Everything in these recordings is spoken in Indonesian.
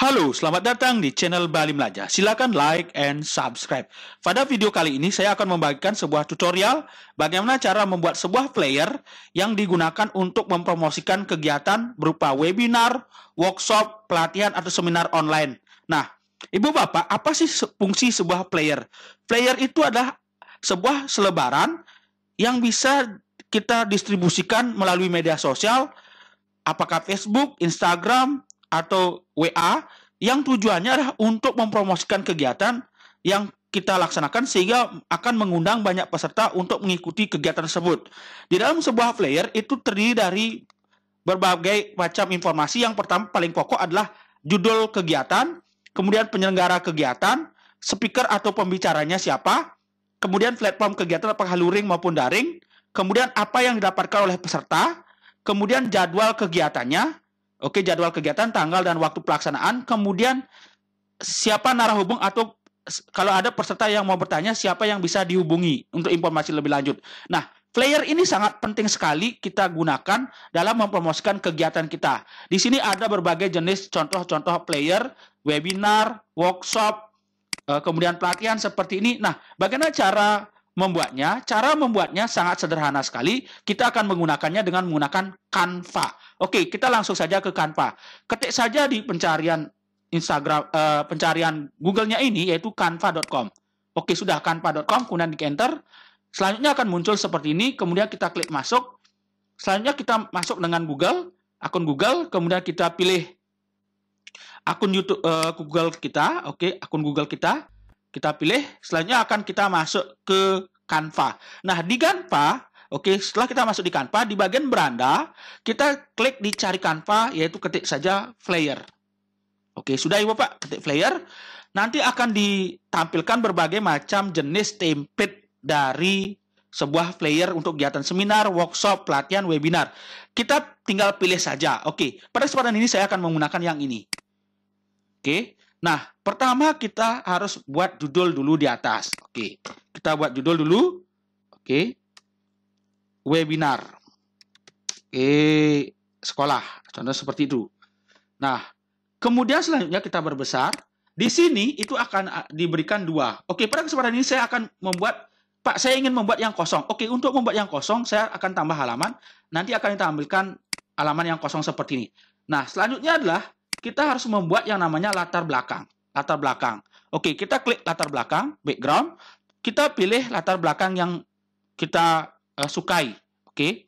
Halo, selamat datang di channel Bali Melajar. Silakan like and subscribe. Pada video kali ini saya akan membagikan sebuah tutorial bagaimana cara membuat sebuah player yang digunakan untuk mempromosikan kegiatan berupa webinar, workshop, pelatihan atau seminar online. Nah, Ibu Bapak, apa sih fungsi sebuah player? Player itu adalah sebuah selebaran yang bisa kita distribusikan melalui media sosial, apakah Facebook, Instagram, atau WA, yang tujuannya adalah untuk mempromosikan kegiatan yang kita laksanakan sehingga akan mengundang banyak peserta untuk mengikuti kegiatan tersebut. Di dalam sebuah player itu terdiri dari berbagai macam informasi. Yang pertama paling pokok adalah judul kegiatan, kemudian penyelenggara kegiatan, speaker atau pembicaranya siapa, kemudian platform kegiatan apakah luring maupun daring, kemudian apa yang didapatkan oleh peserta, kemudian jadwal kegiatannya. Oke, jadwal kegiatan, tanggal dan waktu pelaksanaan, kemudian siapa narahubung atau kalau ada peserta yang mau bertanya, siapa yang bisa dihubungi untuk informasi lebih lanjut. Nah, player ini sangat penting sekali kita gunakan dalam mempromosikan kegiatan kita. Di sini ada berbagai jenis contoh-contoh player, webinar, workshop, kemudian pelatihan seperti ini. Nah, bagaimana cara membuatnya? Cara membuatnya sangat sederhana sekali. Kita akan menggunakannya dengan menggunakan Canva. Oke, kita langsung saja ke Canva. Ketik saja di pencarian Instagram, pencarian Google-nya ini, yaitu canva.com. Oke, sudah canva.com, kemudian di enter. Selanjutnya akan muncul seperti ini, kemudian kita klik masuk. Selanjutnya kita masuk dengan Google, akun Google, kemudian kita pilih akun YouTube Google kita. Oke, akun Google kita pilih. Selanjutnya akan kita masuk ke Canva. Nah, di Canva, oke, setelah kita masuk di Canva, di bagian beranda, kita klik di cari Canva, yaitu ketik saja player. Oke, sudah Ibu Pak, ketik player. Nanti akan ditampilkan berbagai macam jenis template dari sebuah player untuk kegiatan seminar, workshop, pelatihan, webinar. Kita tinggal pilih saja. Oke, pada kesempatan ini saya akan menggunakan yang ini. Oke, nah pertama kita harus buat judul dulu di atas. Oke, kita buat judul dulu. Oke, webinar. Oke, sekolah. Contoh seperti itu. Nah, kemudian selanjutnya kita berbesar. Di sini itu akan diberikan 2. Oke, pada kesempatan ini saya akan membuat, Pak, saya ingin membuat yang kosong. Oke, untuk membuat yang kosong, saya akan tambah halaman. Nanti akan ditampilkan halaman yang kosong seperti ini. Nah, selanjutnya adalah kita harus membuat yang namanya latar belakang. Latar belakang. Oke, kita klik latar belakang, background. Kita pilih latar belakang yang kita sukai. Oke.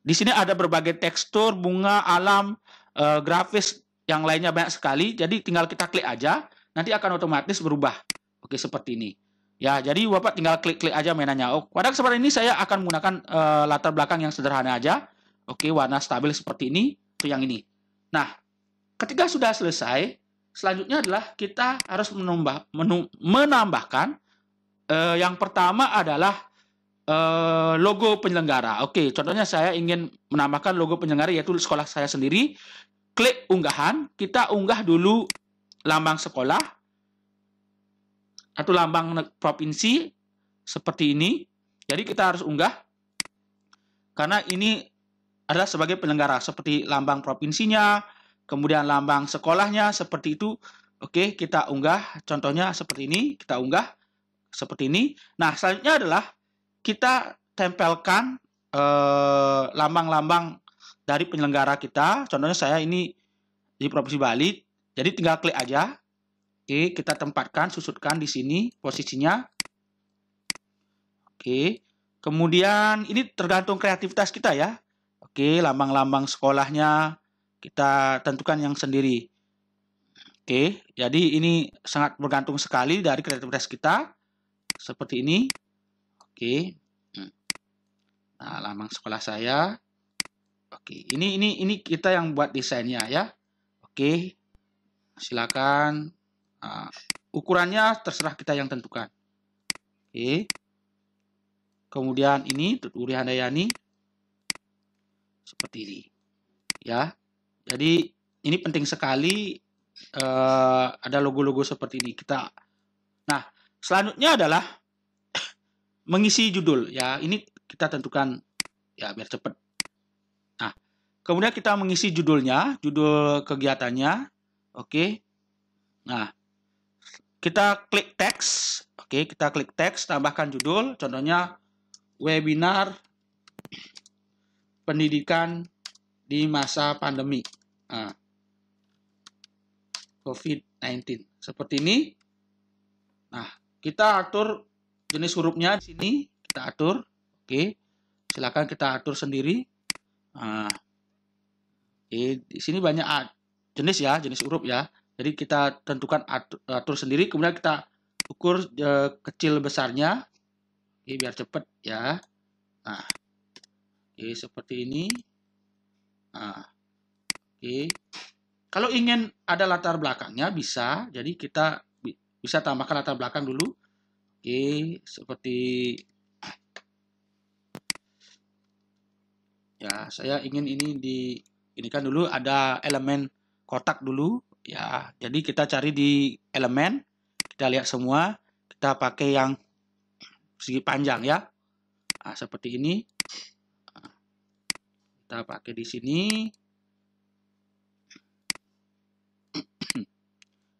Di sini ada berbagai tekstur, bunga, alam, grafis, yang lainnya banyak sekali. Jadi tinggal kita klik aja, nanti akan otomatis berubah. Oke, seperti ini. Ya, jadi Bapak tinggal klik-klik aja mainannya. Oh, pada kesempatan ini saya akan menggunakan latar belakang yang sederhana aja. Oke, warna stabil seperti ini, itu yang ini. Nah, ketika sudah selesai, selanjutnya adalah kita harus menambahkan yang pertama adalah logo penyelenggara. Oke, contohnya saya ingin menambahkan logo penyelenggara yaitu sekolah saya sendiri. Klik unggahan, kita unggah dulu lambang sekolah atau lambang provinsi seperti ini. Jadi kita harus unggah karena ini adalah sebagai penyelenggara seperti lambang provinsinya, kemudian lambang sekolahnya seperti itu. Oke, kita unggah. Contohnya seperti ini, kita unggah seperti ini. Nah, selanjutnya adalah kita tempelkan lambang-lambang dari penyelenggara kita. Contohnya saya ini di Provinsi Bali. Jadi tinggal klik aja. Oke, kita tempatkan, susutkan di sini posisinya. Oke. Kemudian ini tergantung kreativitas kita ya. Oke, lambang-lambang sekolahnya kita tentukan yang sendiri. Oke, jadi ini sangat bergantung sekali dari kreativitas kita. Seperti ini. Oke. Nah, lambang sekolah saya. Oke, ini kita yang buat desainnya ya. Oke. Silakan. Nah, ukurannya terserah kita yang tentukan. Oke. Kemudian ini Tuturi Handayani seperti ini. Ya. Jadi ini penting sekali ada logo-logo seperti ini kita. Nah, selanjutnya adalah mengisi judul ya. Ini kita tentukan ya biar cepat. Nah, kemudian kita mengisi judulnya, judul kegiatannya. Oke. Nah, kita klik teks. Oke, kita klik teks, tambahkan judul. Contohnya webinar pendidikan di masa pandemi COVID-19. Seperti ini. Nah, kita atur jenis hurufnya di sini. Kita atur. Oke, silakan kita atur sendiri. Nah, di sini banyak jenis ya, jenis huruf ya. Jadi kita tentukan atur sendiri, kemudian kita ukur kecil besarnya. Oke, biar cepat ya. Nah, oke, seperti ini. Nah, oke. Kalau ingin ada latar belakangnya bisa, jadi kita bisa tambahkan latar belakang dulu. Oke, seperti ya, saya ingin ini kan dulu ada elemen kotak dulu ya. Jadi kita cari di elemen, kita lihat semua, kita pakai yang segi panjang ya. Nah, seperti ini. Kita pakai di sini.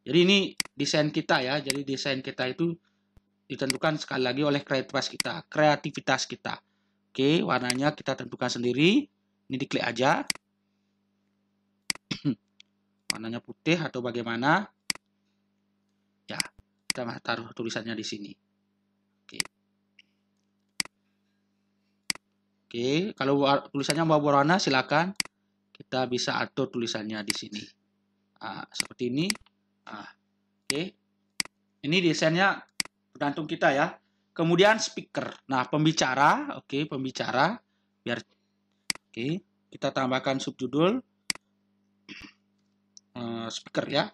Jadi ini desain kita ya. Jadi desain kita itu ditentukan sekali lagi oleh kreativitas kita. Oke, warnanya kita tentukan sendiri. Ini diklik aja. Warnanya putih atau bagaimana? Ya, kita taruh tulisannya di sini. Oke. Oke, kalau tulisannya mau berwarna silakan. Kita bisa atur tulisannya di sini. Nah, seperti ini. Nah, oke. Ini desainnya tergantung kita ya. Kemudian speaker. Nah, pembicara, oke, pembicara biar oke, kita tambahkan subjudul speaker ya.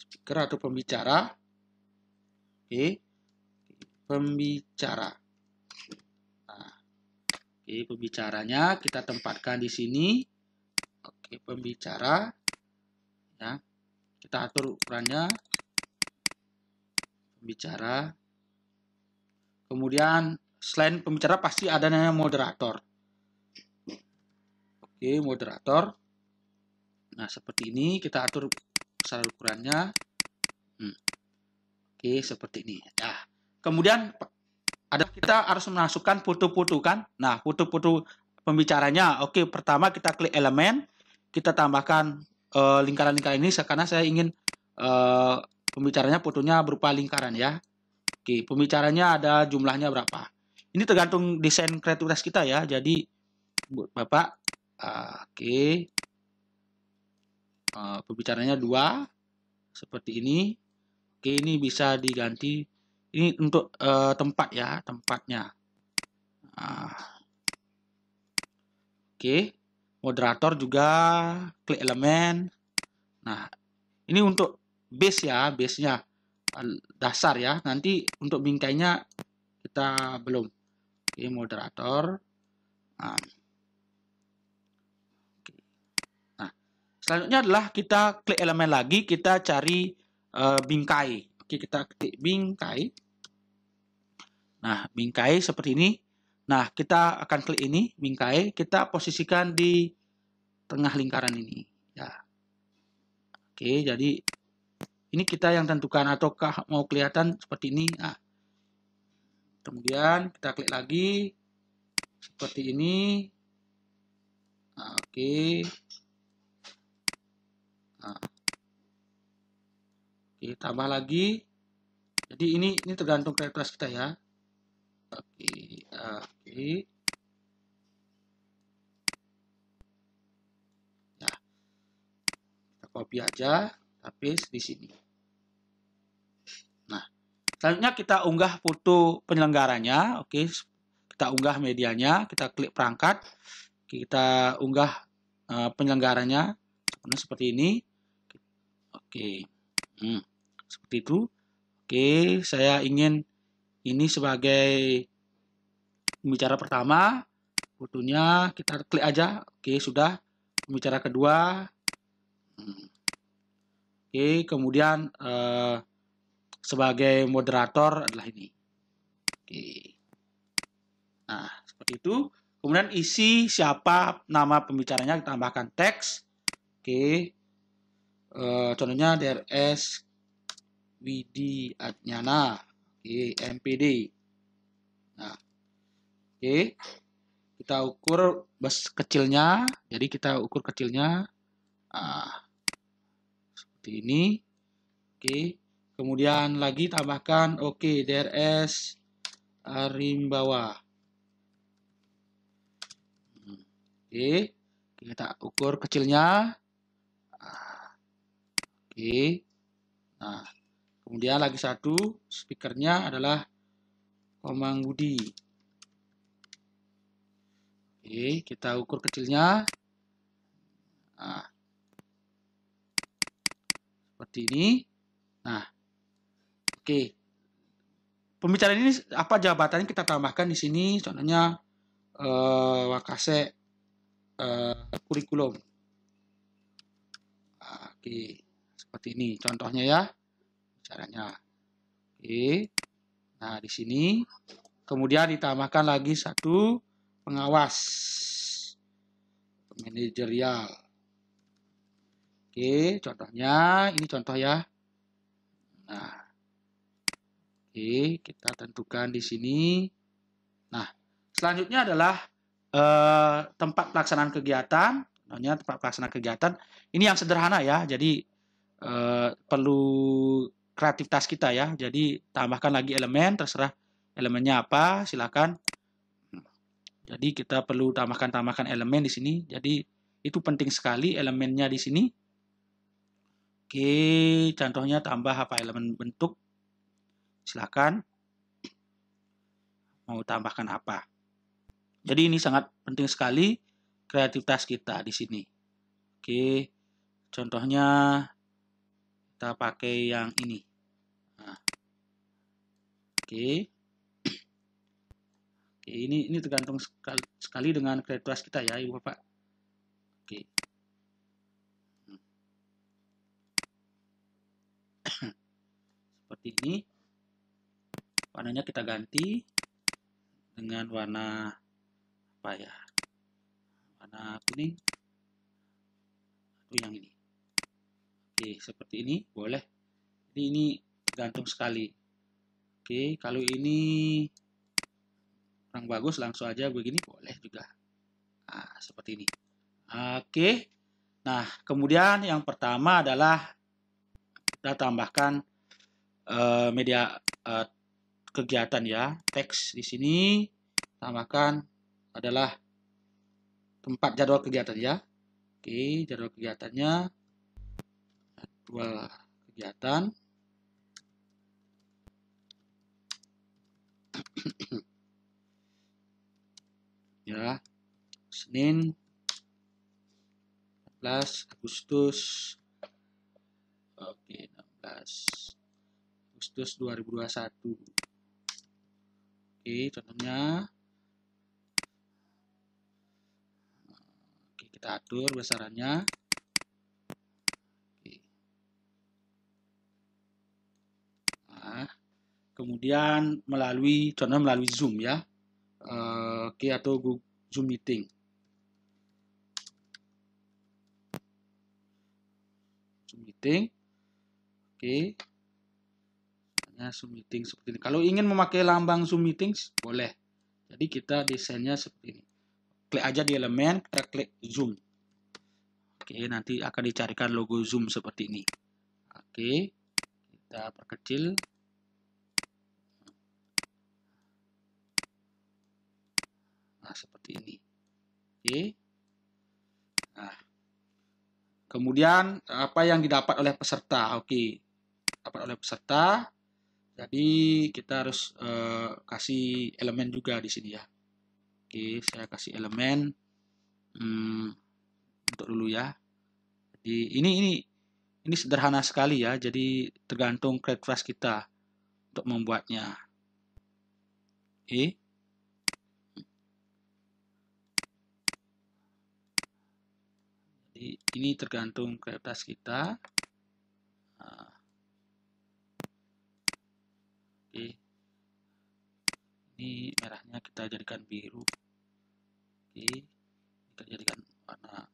Speaker atau pembicara. Oke. Pembicara. Nah, oke, pembicaranya kita tempatkan di sini. Oke, pembicara ya. Kita atur ukurannya. Pembicara. Kemudian selain pembicara pasti ada namanya moderator. Oke, moderator. Nah, seperti ini kita atur besar ukurannya. Oke, seperti ini. Nah, kemudian kita harus memasukkan foto-foto kan. Nah, foto-foto pembicaranya. Oke, pertama kita klik elemen, kita tambahkan lingkaran-lingkaran ini karena saya ingin pembicaranya fotonya berupa lingkaran ya. Oke, pembicaranya ada jumlahnya berapa. Ini tergantung desain kreativitas kita ya. Jadi Bapak, oke, pembicaranya 2 seperti ini. Oke, ini bisa diganti. Ini untuk tempat ya, tempatnya. Oke, moderator juga klik elemen. Nah, ini untuk base ya, base-nya dasar ya. Nanti untuk bingkainya kita belum. Oke, moderator. Nah, selanjutnya adalah kita klik elemen lagi, kita cari bingkai. Oke, kita klik bingkai. Nah, bingkai seperti ini. Nah, kita akan klik ini, bingkai. Kita posisikan di tengah lingkaran ini. Ya. Oke, jadi ini kita yang tentukan ataukah mau kelihatan seperti ini. Nah, kemudian kita klik lagi seperti ini. Nah, oke. Nah. Oke, tambah lagi. Jadi ini tergantung kreativitas kita ya. Oke, oke. Nah, kita copy aja, paste di sini. Nah, selanjutnya kita unggah foto penyelenggaranya. Oke, kita unggah medianya, kita klik perangkat, kita unggah penyelenggaranya. Seperti ini. Oke, seperti itu. Oke, saya ingin ini sebagai pembicara pertama, fotonya kita klik aja. Oke, sudah. Pembicara kedua. Oke, kemudian sebagai moderator adalah ini. Oke. Nah, seperti itu. Kemudian isi siapa nama pembicaranya, kita tambahkan teks. Oke. Contohnya DRS Widi Adnyana, MPD. Nah, kita ukur bus kecilnya, jadi kita ukur kecilnya seperti ini. Kemudian lagi tambahkan DRS Arimbawa. Kita ukur kecilnya. Nah, kemudian lagi satu, speakernya adalah Komang Budi. Kita ukur kecilnya. Nah, seperti ini. Nah, pembicaraan ini apa jabatannya kita tambahkan di sini. Contohnya Wakase kurikulum. Seperti ini contohnya ya, caranya. Nah, di sini kemudian ditambahkan lagi satu pengawas manajerial. Contohnya ini contoh ya. Nah, kita tentukan di sini. Nah, selanjutnya adalah tempat pelaksanaan kegiatan. Namanya tempat pelaksanaan kegiatan. Ini yang sederhana ya. Jadi perlu kreativitas kita ya. Jadi tambahkan lagi elemen, terserah elemennya apa, silakan. Jadi kita perlu tambahkan elemen di sini. Jadi itu penting sekali elemennya di sini. Contohnya tambah apa elemen bentuk. Silakan mau tambahkan apa. Jadi ini sangat penting sekali kreativitas kita di sini. Contohnya kita pakai yang ini. Nah, ini tergantung sekali dengan kreativitas kita ya, Ibu Bapak. Seperti ini. Warnanya kita ganti dengan warna apa ya? Warna kuning. Atau yang ini. Seperti ini boleh. Jadi ini tergantung sekali. Kalau ini kurang bagus langsung aja begini boleh juga. Nah, seperti ini. Nah, kemudian yang pertama adalah kita tambahkan media kegiatan ya, teks di sini tambahkan adalah tempat jadwal kegiatan ya. Jadwal kegiatannya, jadwal kegiatan. Ya, Senin 16 Agustus. 16 Agustus 2021. Contohnya. Kita atur besarannya. Nah, kemudian contohnya melalui Zoom ya. Atau Google Zoom Meeting. Zoom Meeting. Zoom Meeting seperti ini. Kalau ingin memakai lambang Zoom Meetings, boleh. Jadi kita desainnya seperti ini. Klik aja di elemen, kita klik Zoom. Nanti akan dicarikan logo Zoom seperti ini. Kita perkecil. Nah, seperti ini. Nah, kemudian apa yang didapat oleh peserta? Dapat oleh peserta. Jadi kita harus kasih elemen juga di sini ya. Saya kasih elemen untuk dulu ya. Jadi ini sederhana sekali ya. Jadi tergantung kreativitas kita untuk membuatnya. Jadi ini tergantung kreativitas kita. Ini merahnya kita jadikan biru. Kita jadikan warna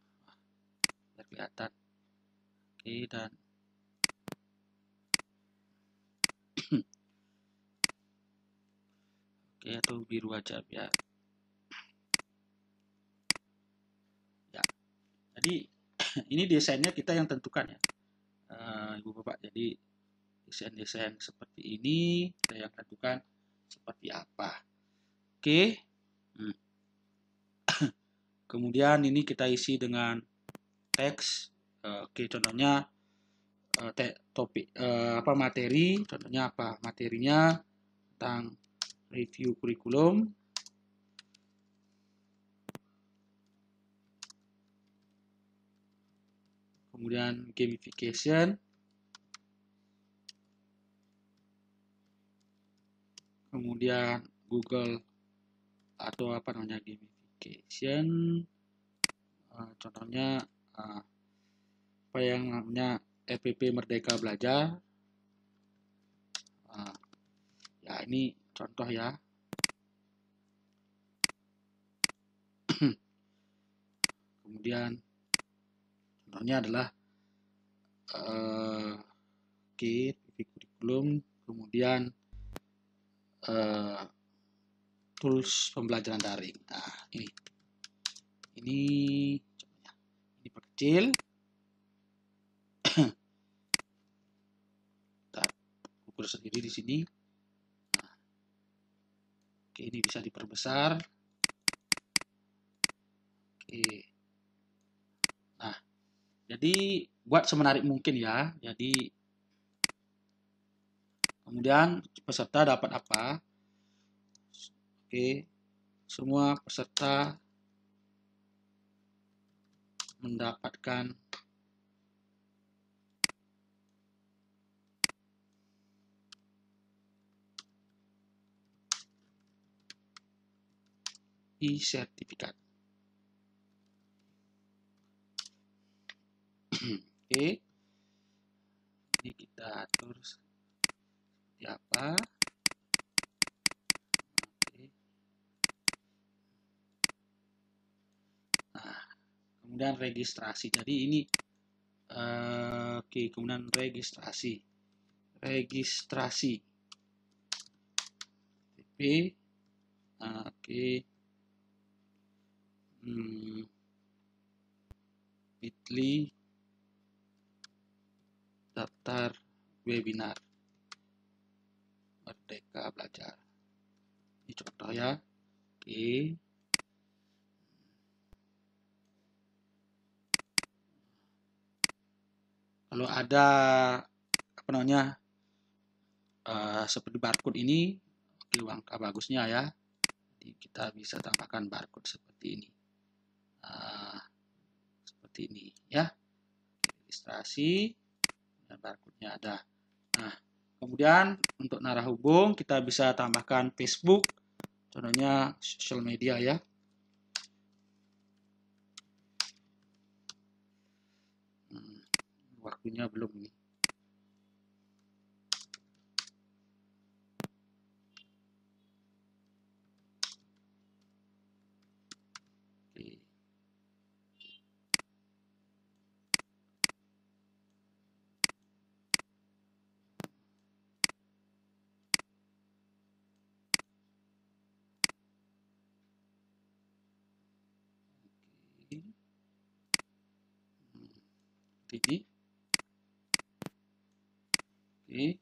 biar kelihatan. Oke, dan oke, atau biru aja biar ya. Jadi ini desainnya kita yang tentukan ya, Ibu Bapak. Jadi desain-desain seperti ini kita yang tentukan seperti apa. Oke. Kemudian ini kita isi dengan teks. Oke, contohnya topik materi. Contohnya apa? Materinya tentang review kurikulum. Kemudian gamification. Kemudian Google atau apa namanya gamification. Contohnya apa yang namanya FPP Merdeka Belajar. Ya, ini contoh ya. Kemudian contohnya adalah kurikulum, kemudian tools pembelajaran daring. Nah, ini perkecil. Kita ukur sendiri di sini. Nah, oke, ini bisa diperbesar. Oke. Nah, jadi buat semenarik mungkin ya. Jadi kemudian peserta dapat apa? Oke, semua peserta mendapatkan e-sertifikat. Oke, ini kita atur seperti apa. Oke. Nah, kemudian registrasi. Jadi ini oke, kemudian registrasi TP. Oke. Bitly daftar webinar Merdeka Belajar. Ini contoh ya. Oke. Kalau ada apa namanya seperti barcode ini, oke, langkah bagusnya ya. Jadi kita bisa tambahkan barcode seperti ini. Seperti ini ya. Registrasi dan barcode-nya ada. Nah, kemudian untuk narah hubung kita bisa tambahkan Facebook, contohnya sosial media ya. Waktunya belum nih. Ini. Oke.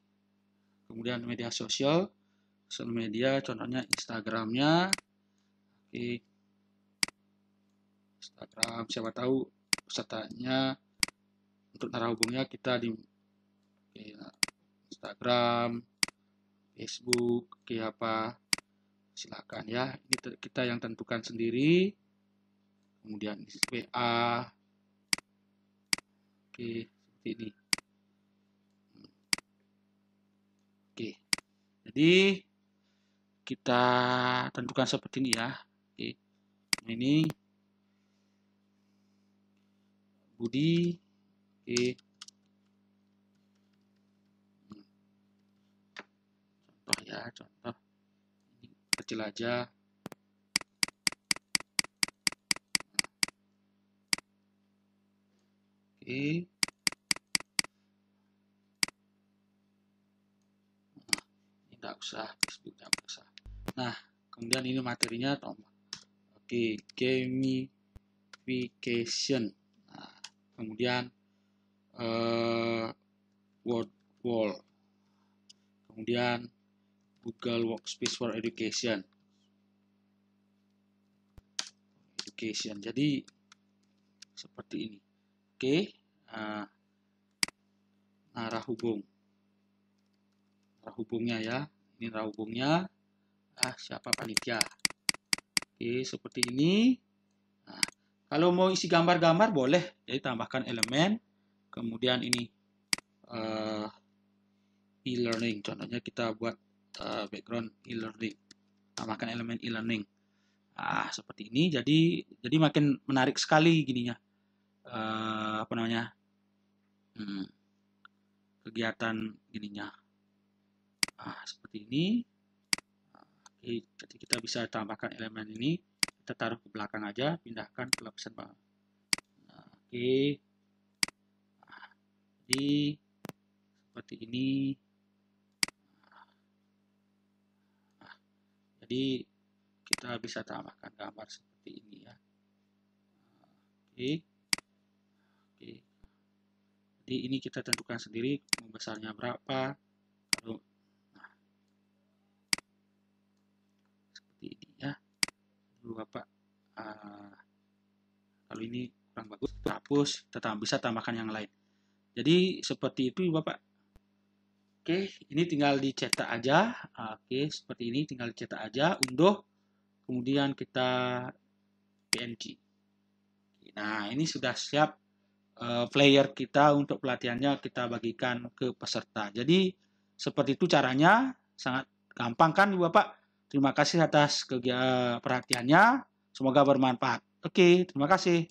Kemudian media sosial media, contohnya Instagramnya. Oke. Instagram, siapa tahu pesertanya untuk narah hubungnya kita di Instagram, Facebook, oke, apa, silakan ya. Ini kita yang tentukan sendiri. Kemudian WA, oke, seperti ini. Oke, jadi kita tentukan seperti ini ya. Oke, ini Budi, oke, contoh ya, contoh ini kecil aja. Oke, usah, Facebook tidak usah. Nah, kemudian ini materinya tombol. Oke, gamification. Nah, kemudian word wall. Kemudian Google Workspace for Education. Jadi seperti ini. Oke, arah hubungnya ya. Ini arah hubungnya. Siapa panitia? Oke, seperti ini. Nah, kalau mau isi gambar-gambar boleh, jadi tambahkan elemen. Kemudian ini e-learning. Contohnya kita buat background e-learning. Tambahkan elemen e-learning. Seperti ini. Jadi makin menarik sekali gininya. Kegiatan gininya. Seperti ini. Oke, jadi kita bisa tambahkan elemen ini. Kita taruh ke belakang aja, pindahkan ke lapisan bawah. Oke. Jadi seperti ini. Jadi kita bisa tambahkan gambar seperti ini ya. Oke. Jadi ini kita tentukan sendiri besarnya berapa. Seperti ini ya. Dulu Bapak, kalau ini kurang bagus, hapus. Kita bisa tambahkan yang lain. Jadi seperti itu Bapak. Oke, ini tinggal dicetak aja. Oke, seperti ini tinggal dicetak aja, unduh, kemudian kita PNG. Nah, ini sudah siap player kita untuk pelatihannya kita bagikan ke peserta. Jadi seperti itu caranya, sangat gampang kan Bapak? Terima kasih atas perhatiannya, semoga bermanfaat. Oke, terima kasih.